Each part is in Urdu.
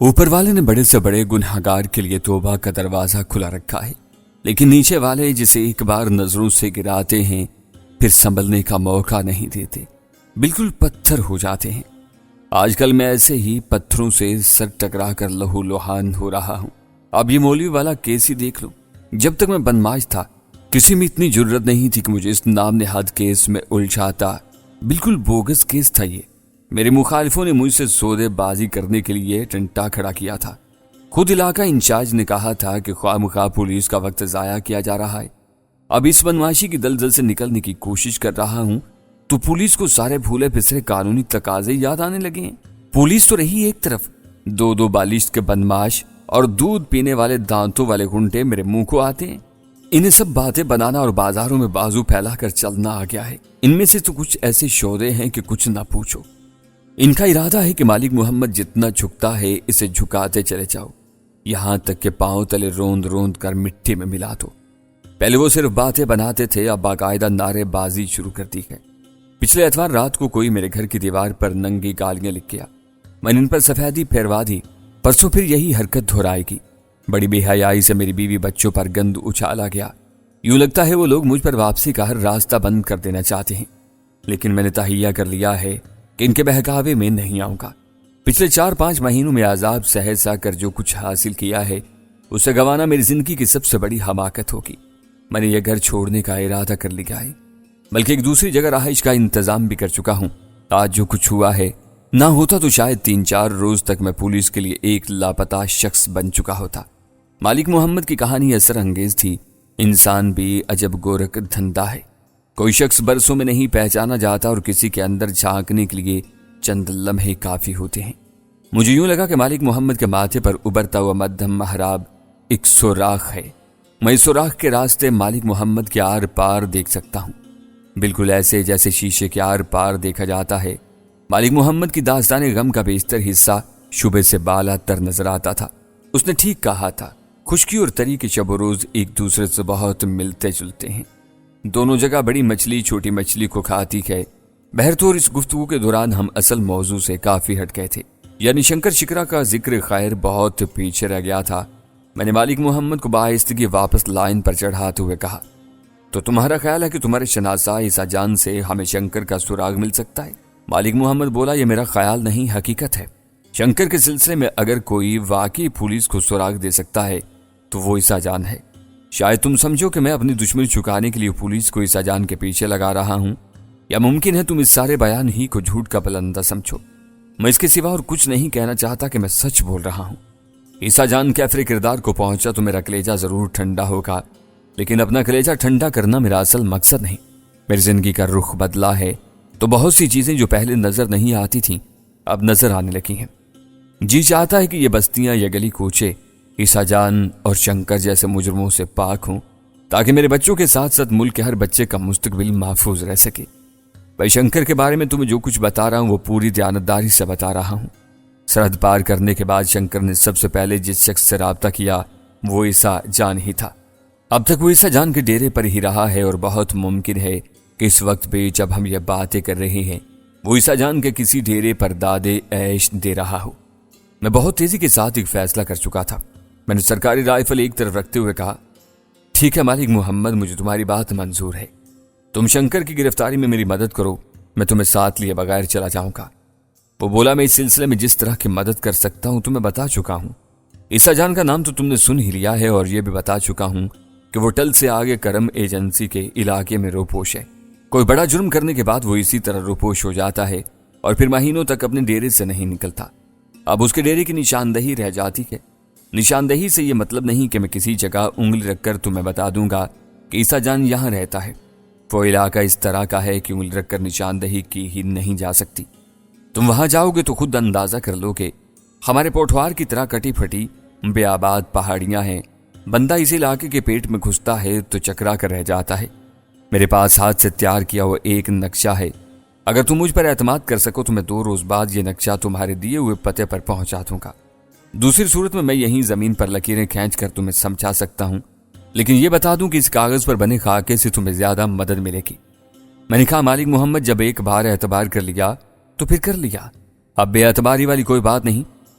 اوپر والے نے بڑے سے بڑے گنہگار کے لیے توبہ کا دروازہ کھلا رکھا ہے، لیکن نیچے والے جسے ایک بار نظروں سے گراتے ہیں پھر سنبھلنے کا موقع نہیں دیتے، بالکل پتھر ہو جاتے ہیں۔ آج کل میں ایسے ہی پتھروں سے سر ٹکرا کر لہو لوہان ہو رہا ہوں۔ اب یہ مولوی والا کیس ہی دیکھ لو، جب تک میں بدمعاش تھا کسی میں اتنی جرت نہیں تھی کہ مجھے اس نام نہاد کیس میں الجھاتا۔ بالکل بوگس کیس تھا یہ۔ میرے مخالفوں نے مجھ سے سودے بازی کرنے کے لیے ٹنٹا کھڑا کیا تھا۔ خود علاقہ انچارج نے کہا تھا کہ خواہ مخواہ پولیس کا وقت ضائع کیا جا رہا ہے۔ اب اس بدمعاشی کی دلدل سے نکلنے کی کوشش کر رہا ہوں تو پولیس کو سارے بھولے پسرے قانونی تقاضے یاد آنے لگے ہیں۔ پولیس تو رہی ایک طرف، دو بالشت کے بدمعاش اور دودھ پینے والے دانتوں والے گھنٹے میرے منہ کو آتے ہیں۔ انہیں سب باتیں بنانا اور بازاروں میں بازو پھیلا کر چلنا آ گیا ہے۔ ان میں سے تو کچھ ایسے شودے ہیں کہ کچھ نہ پوچھو۔ ان کا ارادہ ہے کہ مالک محمد جتنا جھکتا ہے اسے جھکاتے چلے جاؤ، یہاں تک کہ پاؤں تلے روند روند کر مٹی میں ملا دو۔ پہلے وہ صرف باتیں بناتے تھے، اب باقاعدہ نعرے بازی شروع کر دی ہے۔ پچھلے اتوار رات کو کوئی میرے گھر کی دیوار پر ننگی گالیاں لکھ گیا، میں نے ان پر سفیدی پھیروا دی۔ پرسوں پھر یہی حرکت دہرائے گی۔ بڑی بے حیائی سے میری بیوی بچوں پر گند اچھالا گیا۔ یوں لگتا ہے وہ لوگ مجھ پر واپسی کا ہر راستہ بند کر دینا چاہتے ہیں، لیکن میں نے تہیہ کر لیا ہے کہ ان کے بہکاوے میں نہیں آؤں گا۔ پچھلے 4-5 مہینوں میں عذاب سہ سہ کر جو کچھ حاصل کیا ہے اسے گنوانا میری زندگی کی سب سے بڑی حماقت ہوگی۔ میں نے یہ گھر چھوڑنے کا ارادہ کر لیا ہے، بلکہ ایک دوسری جگہ رہائش کا انتظام بھی کر چکا ہوں۔ آج جو کچھ ہوا ہے نہ ہوتا تو شاید 3-4 روز تک میں پولیس کے لیے ایک لاپتہ شخص بن چکا ہوتا۔ مالک محمد کی کہانی اثر انگیز تھی۔ انسان بھی عجب گورکھ دھندا ہے۔ کوئی شخص برسوں میں نہیں پہچانا جاتا اور کسی کے اندر جھانکنے کے لیے چند لمحے کافی ہوتے ہیں۔ مجھے یوں لگا کہ مالک محمد کے ماتھے پر ابھرتا ہوا مدھم محراب ایک سوراخ ہے۔ میں اس سوراخ کے راستے مالک محمد کے آر پار دیکھ سکتا ہوں، بالکل ایسے جیسے شیشے کے آر پار دیکھا جاتا ہے۔ مالک محمد کی داستان غم کا بیشتر حصہ شبہ سے بالا تر نظر آتا تھا۔ اس نے ٹھیک کہا تھا، خشکی اور تری کے شب و روز ایک دوسرے سے بہت ملتے جلتے ہیں۔ دونوں جگہ بڑی مچھلی چھوٹی مچھلی کو کھاتی ہے۔ بہرطور اس گفتگو کے دوران ہم اصل موضوع سے کافی ہٹ گئے تھے، یعنی شنکر شکرا کا ذکر خیر بہت پیچھے رہ گیا تھا۔ میں نے مالک محمد کو بآہستگی واپس لائن پر چڑھاتے ہوئے کہا، تو تمہارا خیال ہے کہ تمہارے شناسا عیسیٰ جان سے ہمیں شنکر کا سراغ مل سکتا ہے؟ مالک محمد بولا، یہ میرا خیال نہیں، حقیقت ہے۔ شنکر کے سلسلے میں اگر کوئی واقعی پولیس کو سراغ دے سکتا ہے تو وہ عیسیٰ جان ہے۔ شاید تم سمجھو کہ میں اپنی دشمنی چھکانے کے لیے پولیس کو عیسیٰ جان کے پیچھے لگا رہا ہوں، یا ممکن ہے تم اس سارے بیان ہی کو جھوٹ کا بلندہ سمجھو۔ میں اس کے سوا اور کچھ نہیں کہنا چاہتا کہ میں سچ بول رہا ہوں۔ عیسیٰ جان کیفر کردار کو پہنچا تو میرا کلیجہ ضرور ٹھنڈا ہوگا، لیکن اپنا کلیجہ ٹھنڈا کرنا میرا اصل مقصد نہیں۔ میری زندگی کا رخ بدلا ہے تو بہت سی چیزیں جو پہلے نظر نہیں آتی تھیں اب نظر آنے لگی ہیں۔ جی چاہتا ہے کہ یہ بستیاں یا گلی کوچے عیسیٰ جان اور شنکر جیسے مجرموں سے پاک ہوں، تاکہ میرے بچوں کے ساتھ ساتھ ملک کے ہر بچے کا مستقبل محفوظ رہ سکے۔ بھائی شنکر کے بارے میں تمہیں جو کچھ بتا رہا ہوں وہ پوری دیانتداری سے بتا رہا ہوں۔ سرحد پار کرنے کے بعد شنکر نے سب سے پہلے جس شخص سے رابطہ کیا وہ عیسیٰ جان ہی تھا۔ اب تک وہ عیسیٰ جان کے ڈیرے پر ہی رہا ہے اور بہت ممکن ہے کہ اس وقت بھی جب ہم یہ باتیں کر رہے ہیں وہ عیسیٰ جان کے کسی ڈیرے پر دادے عیش دے رہا ہو۔ میں بہت تیزی کے ساتھ ایک فیصلہ کر چکا تھا۔ میں نے سرکاری رائفل ایک طرف رکھتے ہوئے کہا، ٹھیک ہے مالک محمد، مجھے تمہاری بات منظور ہے۔ تم شنکر کی گرفتاری میں میری مدد کرو، میں تمہیں ساتھ لیے بغیر چلا جاؤں گا۔ وہ بولا، میں اس سلسلے میں جس طرح کی مدد کر سکتا ہوں تمہیں بتا چکا ہوں۔ عیسیٰ جان کا نام تو تم نے سن ہی لیا ہے، اور یہ بھی بتا چکا ہوں کہ وہ ٹل سے آگے کرم ایجنسی کے علاقے میں روپوش ہے۔ کوئی بڑا جرم کرنے کے بعد وہ اسی طرح روپوش ہو جاتا ہے اور پھر مہینوں تک اپنے ڈیرے سے نہیں نکلتا۔ اب اس کے ڈیرے کی نشاندہی رہ جاتی ہے۔ نشاندہی سے یہ مطلب نہیں کہ میں کسی جگہ انگلی رکھ کر تمہیں بتا دوں گا کہ عیسیٰ جان یہاں رہتا ہے۔ وہ علاقہ اس طرح کا ہے کہ انگلی رکھ کر نشاندہی کی ہی نہیں جا سکتی۔ تم وہاں جاؤ گے تو خود اندازہ کر لو کہ ہمارے پوٹھوار کی طرح کٹی پھٹی بے آباد پہاڑیاں ہیں۔ بندہ اس علاقے کے پیٹ میں گھستا ہے تو چکرا کر رہ جاتا ہے۔ میرے پاس ہاتھ سے تیار کیا ہوا ایک نقشہ ہے، اگر تم مجھ پر اعتماد کر سکو تو میں 2 روز بعد یہ نقشہ تمہارے دیے ہوئے پتے پر پہنچا دوں گا۔ دوسری صورت میں یہیں زمین پر لکیریں کھینچ کر تمہیں سمجھا سکتا ہوں، لیکن یہ بتا دوں کہ اس کاغذ پر بنے خاکے سے تمہیں زیادہ مدد ملے گی۔ میں نے کہا، مالک محمد جب ایک بار اعتبار کر لیا تو پھر کر لیا، اب بے اعتباری والی کوئی بات نہیں۔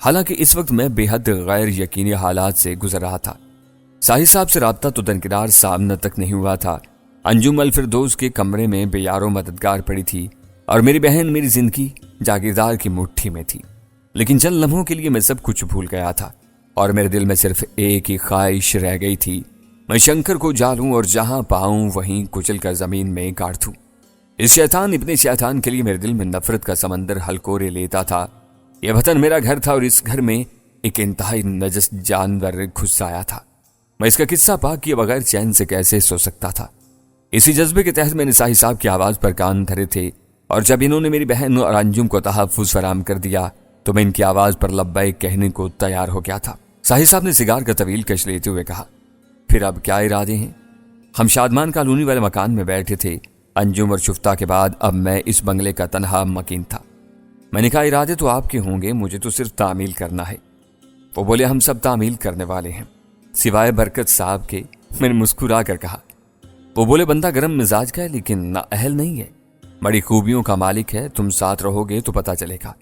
حالانکہ اس وقت میں بے حد غیر یقینی حالات سے گزر رہا تھا۔ ساحل صاحب سے رابطہ تو درکنار سامنا تک نہیں ہوا تھا۔ انجم الفردوس کے کمرے میں بے یار و مددگار پڑی تھی اور میری بہن میری زندگی جاگیردار کی مٹھی میں تھی۔ لیکن چند لمحوں کے لیے میں سب کچھ بھول گیا تھا اور میرے دل میں صرف ایک ہی خواہش رہ گئی تھی، میں شنکر کو جالوں اور جہاں پاؤں وہیں کچل کر زمین میں گاڑ دوں۔ اس شیطان ابن شیطان کے لیے میرے دل میں نفرت کا سمندر ہلکورے لیتا تھا۔ یہ وطن میرا گھر تھا اور اس گھر میں ایک انتہائی نجس جانور گھس آیا تھا۔ میں اس کا قصہ پاک کیے بغیر چین سے کیسے سو سکتا تھا؟ اسی جذبے کے تحت میں نے ساحل صاحب کی آواز پر کان دھرے تھے، اور جب انہوں نے میری بہن اور انجم کو تحفظ فراہم کر دیا تو میں ان کی آواز پر لبیک کہنے کو تیار ہو گیا تھا۔ ساحل صاحب نے سگار کا طویل کش لیتے ہوئے کہا، پھر اب کیا ارادے ہیں؟ ہم شادمان کالونی والے مکان میں بیٹھے تھے۔ انجم اور شفتہ کے بعد اب میں اس بنگلے کا تنہا مکین تھا۔ میں نے کہا، ارادے تو آپ کے ہوں گے، مجھے تو صرف تعمیل کرنا ہے۔ وہ بولے، ہم سب تعمیل کرنے والے ہیں سوائے برکت صاحب کے۔ میں نے مسکرا کر کہا۔ وہ بولے، بندہ گرم مزاج کا ہے لیکن نااہل نہیں ہے، بڑی خوبیوں کا مالک ہے، تم ساتھ رہو گے تو پتہ چلے گا۔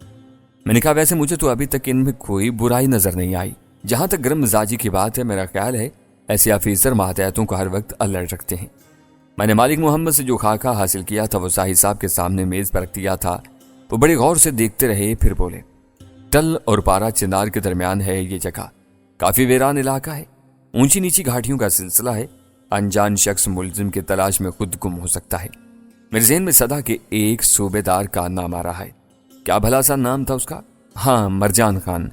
میں نے کہا، ویسے مجھے تو ابھی تک ان میں کوئی برائی نظر نہیں آئی۔ جہاں تک گرم مزاجی کی بات ہے، میرا خیال ہے ایسے آفیسر ماتحتوں کو ہر وقت الرٹ رکھتے ہیں۔ میں نے مالک محمد سے جو خاکہ حاصل کیا تھا وہ ساحل صاحب کے سامنے میز پر رکھ دیا تھا۔ وہ بڑے غور سے دیکھتے رہے، پھر بولے، ٹل اور پارا چنار کے درمیان ہے یہ جگہ، کافی ویران علاقہ ہے، اونچی نیچی گھاٹیوں کا سلسلہ ہے، انجان شخص ملزم کی تلاش میں خود گم ہو سکتا ہے۔ میرے ذہن میں صدا کے ایک صوبے دار کا نام آ رہا ہے۔ کیا بھلا سا نام تھا اس کا؟ ہاں، مرجان خان۔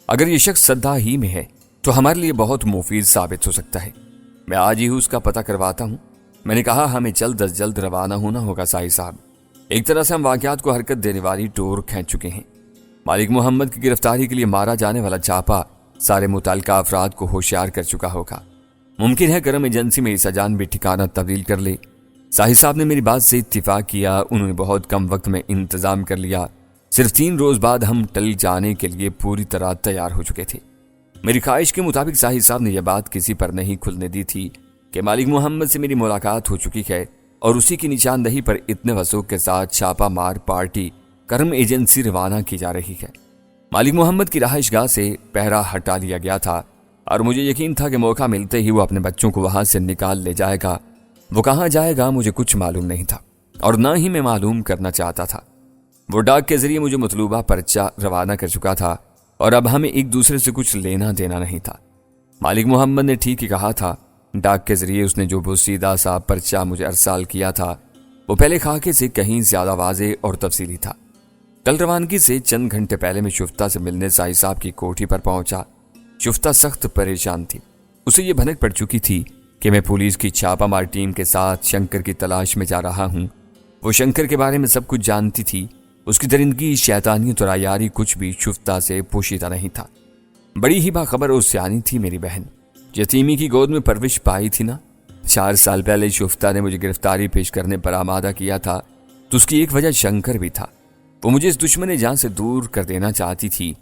اگر یہ شخص صدا ہی میں ہے تو ہمارے لیے بہت مفید ثابت ہو سکتا ہے۔ میں آج ہی اس کا پتہ کرواتا ہوں۔ میں نے کہا، ہمیں جلد از جلد روانہ ہونا ہوگا ساحل صاحب۔ ایک طرح سے ہم واقعات کو حرکت دینے والی ٹور کھینچ چکے ہیں۔ مالک محمد کی گرفتاری کے لیے مارا جانے والا چھاپا سارے متعلقہ افراد کو ہوشیار کر چکا ہوگا۔ ممکن ہے کرم ایجنسی میں سجان بھی ٹھکانہ تبدیل کر لے۔ ساحل صاحب نے میری بات سے اتفاق کیا۔ انہوں نے بہت کم وقت میں انتظام کر لیا۔ صرف 3 روز بعد ہم ٹل جانے کے لیے پوری طرح تیار ہو چکے تھے۔ میری خواہش کے مطابق ساحل صاحب نے یہ بات کسی پر نہیں کھلنے دی تھی کہ مالک محمد سے میری ملاقات ہو چکی ہے اور اسی کی نشاندہی پر اتنے وثوق کے ساتھ چھاپا مار پارٹی کرم ایجنسی روانہ کی جا رہی ہے۔ مالک محمد کی رہائش گاہ سے پہرا ہٹا لیا گیا تھا اور مجھے یقین تھا کہ موقع ملتے ہی وہ اپنے بچوں کو وہاں سے نکال لے جائے گا۔ وہ کہاں جائے گا مجھے کچھ معلوم نہیں تھا اور نہ ہی میں معلوم کرنا چاہتا تھا۔ وہ ڈاک کے ذریعے مجھے مطلوبہ پرچہ روانہ کر چکا تھا اور اب ہمیں ایک دوسرے سے کچھ لینا دینا نہیں تھا۔ مالک محمد نے ٹھیک ہی کہا تھا۔ ڈاک کے ذریعے اس نے جو بوسیدہ سا پرچہ مجھے ارسال کیا تھا وہ پہلے خاکے سے کہیں زیادہ واضح اور تفصیلی تھا۔ کل روانگی سے چند گھنٹے پہلے میں شفتہ سے ملنے ساحل صاحب کی کوٹھی پر پہنچا۔ شفتہ سخت پریشان تھی۔ اسے یہ بھنک پڑ چکی تھی کہ میں پولیس کی چھاپا مار ٹیم کے ساتھ شنکر کی تلاش میں جا رہا ہوں۔ وہ شنکر کے بارے میں سب کچھ جانتی تھی۔ اس کی درندگی، شیطانیت اور عیاری کچھ بھی شفتہ سے پوشیدہ نہیں تھا۔ بڑی ہی باخبر اور سیانی تھی میری بہن، یتیمی کی گود میں پرورش پائی تھی نا۔ 4 سال پہلے شفتہ نے مجھے گرفتاری پیش کرنے پر آمادہ کیا تھا تو اس کی ایک وجہ شنکر بھی تھا۔ وہ مجھے اس دشمن جان سے دور کر دینا چاہتی تھی،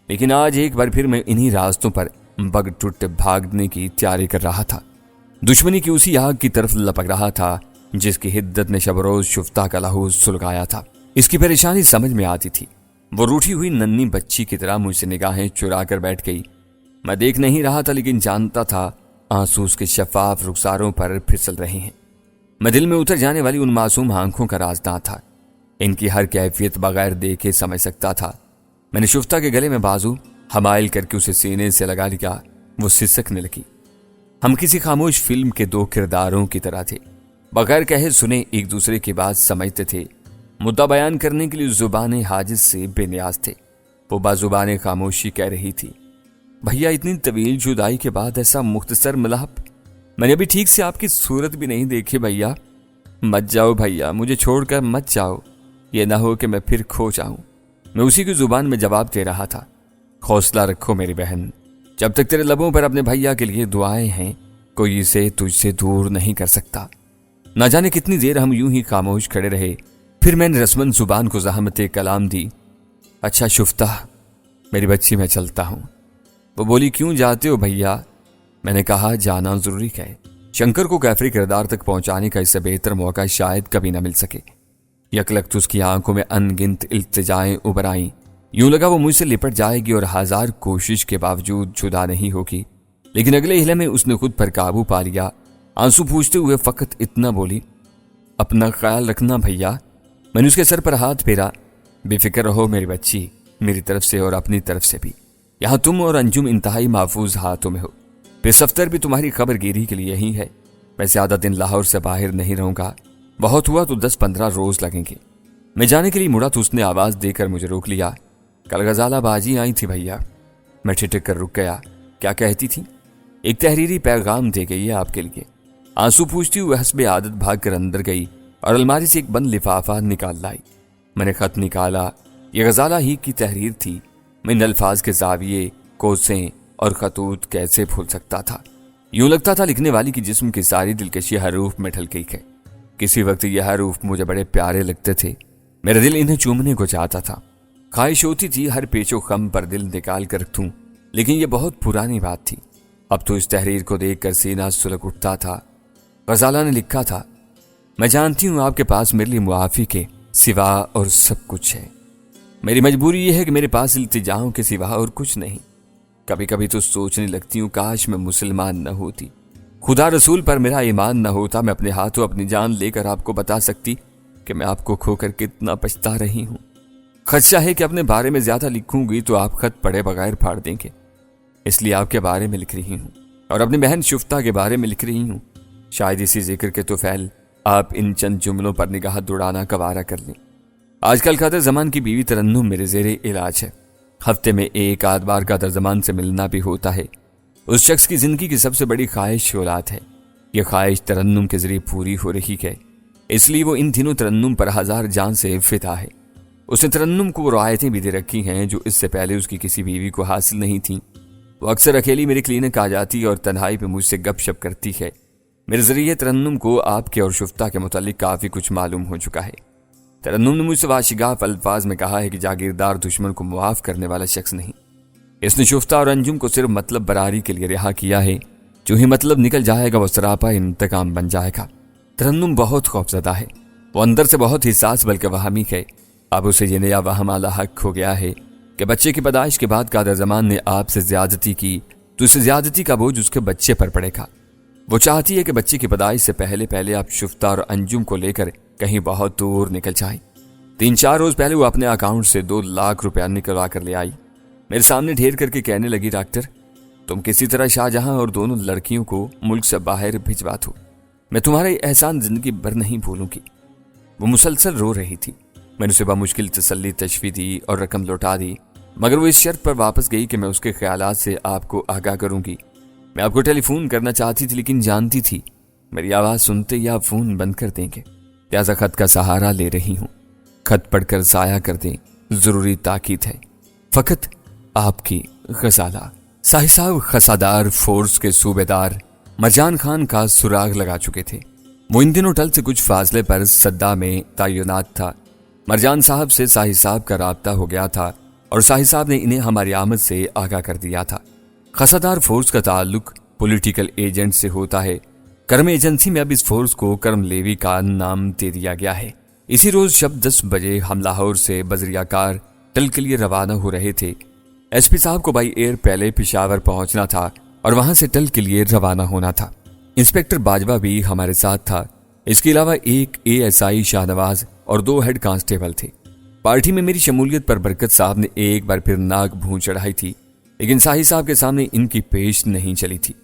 لیکن آج ایک بار پھر میں انہی راستوں پر بگ ٹوٹ بھاگنے کی تیاری کر رہا تھا۔ دشمنی کی اسی آگ کی طرف لپک رہا تھا جس کی حدت نے شب روز شفتہ کا لہو سلگایا تھا۔ اس کی پریشانی سمجھ میں آتی تھی۔ وہ روٹھی ہوئی ننھی بچی کی طرح مجھ سے نگاہیں چرا کر بیٹھ گئی۔ میں دیکھ نہیں رہا تھا لیکن جانتا تھا آنسو اس کے شفاف رخساروں پر پھسل رہے ہیں۔ میں دل میں اتر جانے والی ان معصوم آنکھوں کا رازداں تھا۔ ان کی ہر کیفیت بغیر دیکھے سمجھ سکتا تھا۔ میں نے شفتہ کے گلے میں بازو حمائل کر کے اسے سینے سے لگا لیا۔ وہ سسکنے لگی۔ ہم کسی خاموش فلم کے 2 کرداروں کی طرح تھے، بغیر کہے سنے ایک دوسرے کی بات سمجھتے تھے، مدعا بیان کرنے کے لیے زبان حاجز سے بے نیاز تھے۔ وہ بازبان خاموشی کہہ رہی تھی، بھیا اتنی طویل جدائی کے بعد ایسا مختصر ملاپ میں نے ابھی ٹھیک سے آپ کی صورت بھی نہیں دیکھی۔ بھیا مت جاؤ، بھیا مجھے چھوڑ کر مت جاؤ، یہ نہ ہو کہ میں پھر کھو جاؤں۔ میں اسی کی زبان میں جواب دے رہا تھا، حوصلہ رکھو میری بہن، جب تک تیرے لبوں پر اپنے بھیا کے لیے دعائیں ہیں کوئی اسے تجھ سے دور نہیں کر سکتا۔ نہ جانے کتنی دیر ہم یوں ہی خاموش کھڑے رہے، پھر میں نے رسمن زبان کو زحمت کلام دی، اچھا شفتہ میری بچی میں چلتا ہوں۔ وہ بولی، کیوں جاتے ہو بھیا؟ میں نے کہا، جانا ضروری ہے۔ شنکر کو کیفری کردار تک پہنچانے کا اس سے بہتر موقع شاید کبھی نہ مل سکے۔ یکلخت اس کی آنکھوں میں ان گنت التجائیں ابر آئیں، یوں لگا وہ مجھ سے لپٹ جائے گی اور ہزار کوشش کے باوجود جدا نہیں ہوگی، لیکن اگلے ہلے میں اس نے خود پر قابو پا لیا۔ آنسو پوچھتے ہوئے فقط اتنا بولی، اپنا خیال رکھنا بھیا۔ میں نے اس کے سر پر ہاتھ پھیرا۔ بے فکر رہو میری بچی، میری طرف سے اور اپنی طرف سے بھی۔ یہاں تم اور انجم انتہائی محفوظ ہاتھوں میں ہو۔ پس دفتر بھی تمہاری خبر گیری کے لیے ہی ہے۔ میں زیادہ دن لاہور سے باہر نہیں رہوں گا، بہت ہوا تو 10-15 روز لگیں گے۔ میں جانے کے لیے مڑا تو اس نے آواز دے کر مجھے روک لیا۔ کل غزالہ باجی آئی تھی بھیا۔ میں ٹھٹک کر رک گیا۔ کیا کہتی تھی؟ ایک تحریری پیغام دے گئی ہے آپ کے لیے۔ آنسو پوچھتی ہوئے حسب عادت بھاگ کر اندر گئی اور الماری سے ایک بند لفافہ نکال لائی۔ میں نے خط نکالا۔ یہ غزالہ ہی کی تحریر تھی۔ میں ان الفاظ کے زاویے، کوسیں اور خطوط کیسے بھول سکتا تھا؟ یوں لگتا تھا لکھنے والی کی جسم کی ساری دلکشی حروف میں ڈھل گئی ہے۔ کسی وقت یہ حروف مجھے بڑے پیارے لگتے تھے، میرا دل انہیں چومنے کو چاہتا تھا۔ خواہش ہوتی تھی ہر پیچ و خم پر دل نکال کر رکھوں، لیکن یہ بہت پرانی بات تھی۔ اب تو اس تحریر کو دیکھ کر سینہ سلگ اٹھتا تھا۔ غزالہ نے لکھا تھا، میں جانتی ہوں آپ کے پاس میرے لیے معافی کے سوا اور سب کچھ ہے۔ میری مجبوری یہ ہے کہ میرے پاس التجاؤں کے سوا اور کچھ نہیں۔ کبھی کبھی تو سوچنے لگتی ہوں کاش میں مسلمان نہ ہوتی، خدا رسول پر میرا ایمان نہ ہوتا، میں اپنے ہاتھوں اپنی جان لے کر آپ کو بتا سکتی کہ میں آپ کو کھو کر کتنا پچھتا رہی ہوں۔ خدشہ ہے کہ اپنے بارے میں زیادہ لکھوں گی تو آپ خط پڑھے بغیر پھاڑ دیں گے، اس لیے آپ کے بارے میں لکھ رہی ہوں اور اپنی بہن شفتہ کے بارے میں لکھ رہی ہوں۔ شاید اسی ذکر کے طفیل آپ ان چند جملوں پر نگاہ دوڑانا گوارا کر لیں۔ آج کل قادر زمان کی بیوی ترنم میرے زیر علاج ہے۔ ہفتے میں ایک آدھ بار قادر زمان سے ملنا بھی ہوتا ہے۔ اس شخص کی زندگی کی سب سے بڑی خواہش اولاد ہے۔ یہ خواہش ترنم کے ذریعے پوری ہو رہی ہے، اس لیے وہ ان دنوں ترنم پر ہزار جان سے فدا ہے۔ اس نے ترنم کو وہ رعایتیں بھی دے رکھی ہیں جو اس سے پہلے اس کی کسی بیوی کو حاصل نہیں تھیں۔ وہ اکثر اکیلی میرے کلینک آ جاتی اور تنہائی پہ مجھ سے گپ شپ کرتی ہے۔ میرے ذریعے ترنم کو آپ کے اور شفتہ کے متعلق کافی کچھ معلوم ہو چکا ہے۔ ترنم نے مجھ سے واشگاف الفاظ میں کہا ہے کہ جاگیردار دشمن کو معاف کرنے والا شخص نہیں۔ اس نے شفتہ اور انجم کو صرف مطلب براری کے لیے رہا کیا ہے، جو ہی مطلب نکل جائے گا وہ سراپا انتقام بن جائے گا۔ ترنم بہت خوفزدہ ہے، وہ اندر سے بہت حساس بلکہ وہمی ہے۔ اب اسے یہ نیا وہم لاحق ہو گیا ہے کہ بچے کی پیدائش کے بعد قادر زمان نے آپ سے زیادتی کی تو اس زیادتی کا بوجھ اس کے بچے پر پڑے گا۔ وہ چاہتی ہے کہ بچے کی پیدائش سے پہلے آپ شفتہ اور انجم کو لے کر کہیں بہت دور نکل جائیں۔ 3-4 روز پہلے وہ اپنے اکاؤنٹ سے 2 لاکھ روپیہ نکلوا کر لے آئی۔ میرے سامنے ڈھیر کر کے کہنے لگی، ڈاکٹر تم کسی طرح شاہجہاں اور دونوں لڑکیوں کو ملک سے باہر بھجوا دو، میں تمہارا احسان زندگی بھر نہیں بھولوں گی۔ وہ مسلسل رو رہی تھی۔ میں نے اسے بمشکل تسلی تشفی دی اور رقم لوٹا دی، مگر وہ اس شرط پر واپس گئی کہ میں اس کے خیالات سے آپ کو آگاہ کروں گی۔ میں آپ کو ٹیلی فون کرنا چاہتی تھی لیکن جانتی تھی میری آواز سنتے ہی آپ فون بند کر دیں گے، لہذا خط کا سہارا لے رہی ہوں۔ خط پڑھ کر ضائع کر دیں، ضروری تاکید ہے۔ فقط آپ کی غزالہ۔ ساہی صاحب خسادار فورس کے صوبے دار مرجان خان کا سراغ لگا چکے تھے۔ وہ ان دنوں ٹل سے کچھ فاصلے پر صدا میں تعینات تھا۔ مرجان صاحب سے ساہی صاحب کا رابطہ ہو گیا تھا اور ساہی صاحب نے انہیں ہماری آمد سے آگاہ کر دیا تھا۔ خسادار فورس کا تعلق پولیٹیکل ایجنٹ سے ہوتا ہے۔ کرم ایجنسی میں اب اس فورس کو کرم لیوی کا نام دے دیا گیا ہے۔ اسی روز شب 10 بجے ہم لاہور سے بذریعہ کار ٹل کے لیے روانہ ہو رہے تھے۔ ایس پی صاحب کو بائی ایئر پہلے پشاور پہنچنا تھا اور وہاں سے ٹل کے لیے روانہ ہونا تھا۔ انسپیکٹر باجوہ بھی ہمارے ساتھ تھا۔ اس کے علاوہ ایک ASI شاہ نواز اور 2 ہیڈ کانسٹیبل تھے۔ پارٹی میں میری شمولیت پر برکت صاحب نے ایک بار پھر ناک بھون چڑھائی تھی، لیکن ساہی صاحب کے سامنے ان کی پیش نہیں چلی تھی۔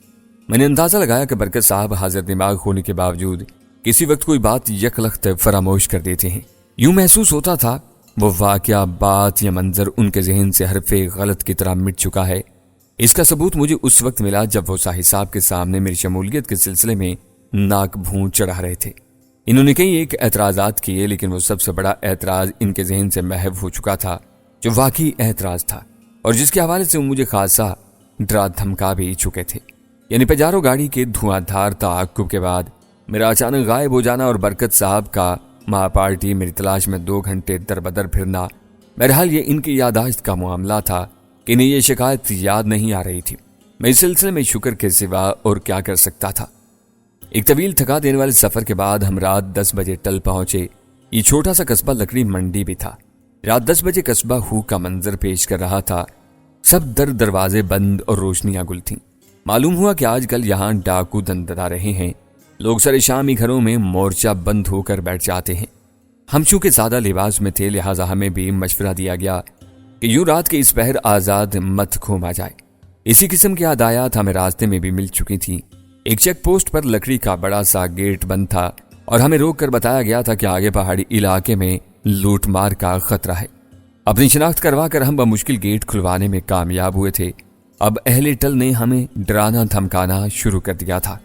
میں نے اندازہ لگایا کہ برکت صاحب حاضر دماغ ہونے کے باوجود کسی وقت کوئی بات یکلخت فراموش کر دیتے ہیں۔ یوں محسوس ہوتا تھا وہ واقعہ، بات یا منظر ان کے ذہن سے حرف غلط کی طرح مٹ چکا ہے۔ اس کا ثبوت مجھے اس وقت ملا جب وہ ساہی صاحب کے سامنے میری شمولیت کے سلسلے میں ناک بھون چڑھا رہے تھے۔ انہوں نے کئی ایک اعتراضات کیے، لیکن وہ سب سے بڑا اعتراض ان کے ذہن سے محو ہو چکا تھا جو واقعی اعتراض تھا اور جس کے حوالے سے وہ مجھے خاصا ڈرا دھمکا بھی چکے تھے، یعنی پجارو گاڑی کے دھواں دھار تعاقب کے بعد میرا اچانک غائب ہو جانا اور برکت صاحب کا ماں پارٹی میری تلاش میں 2 گھنٹے در بدر پھرنا۔ بہرحال یہ ان کی یادداشت کا معاملہ تھا کہ انہیں یہ شکایت یاد نہیں آ رہی تھی۔ میں اس سلسلے میں شکر کے سوا اور کیا کر سکتا تھا۔ ایک طویل تھکا دینے والے سفر کے بعد ہم رات 10 بجے ٹل پہنچے۔ یہ چھوٹا سا قصبہ لکڑی منڈی بھی تھا۔ رات 10 بجے قصبہ ہو کا منظر پیش کر رہا تھا۔ سب دروازے بند اور روشنیاں گل تھیں۔ معلوم ہوا کہ آج کل یہاں ڈاکو دندتا رہے ہیں۔ لوگ سر شامی گھروں میں مورچہ بند ہو کر بیٹھ جاتے ہیں۔ ہم چونکہ زیادہ لباس میں تھے، لہٰذا ہمیں بھی مشورہ دیا گیا کہ یوں رات کے اس پہر آزاد مت گھوما جائے۔ اسی قسم کی ہدایات ہمیں راستے میں بھی مل چکی تھیں۔ ایک چیک پوسٹ پر لکڑی کا بڑا سا گیٹ بند تھا اور ہمیں روک کر بتایا گیا تھا کہ آگے پہاڑی علاقے میں لوٹ مار کا خطرہ ہے۔ اپنی شناخت کروا کر ہم بمشکل گیٹ کھلوانے میں کامیاب ہوئے تھے۔ اب اہل ٹل نے ہمیں ڈرانا دھمکانا شروع کر دیا تھا۔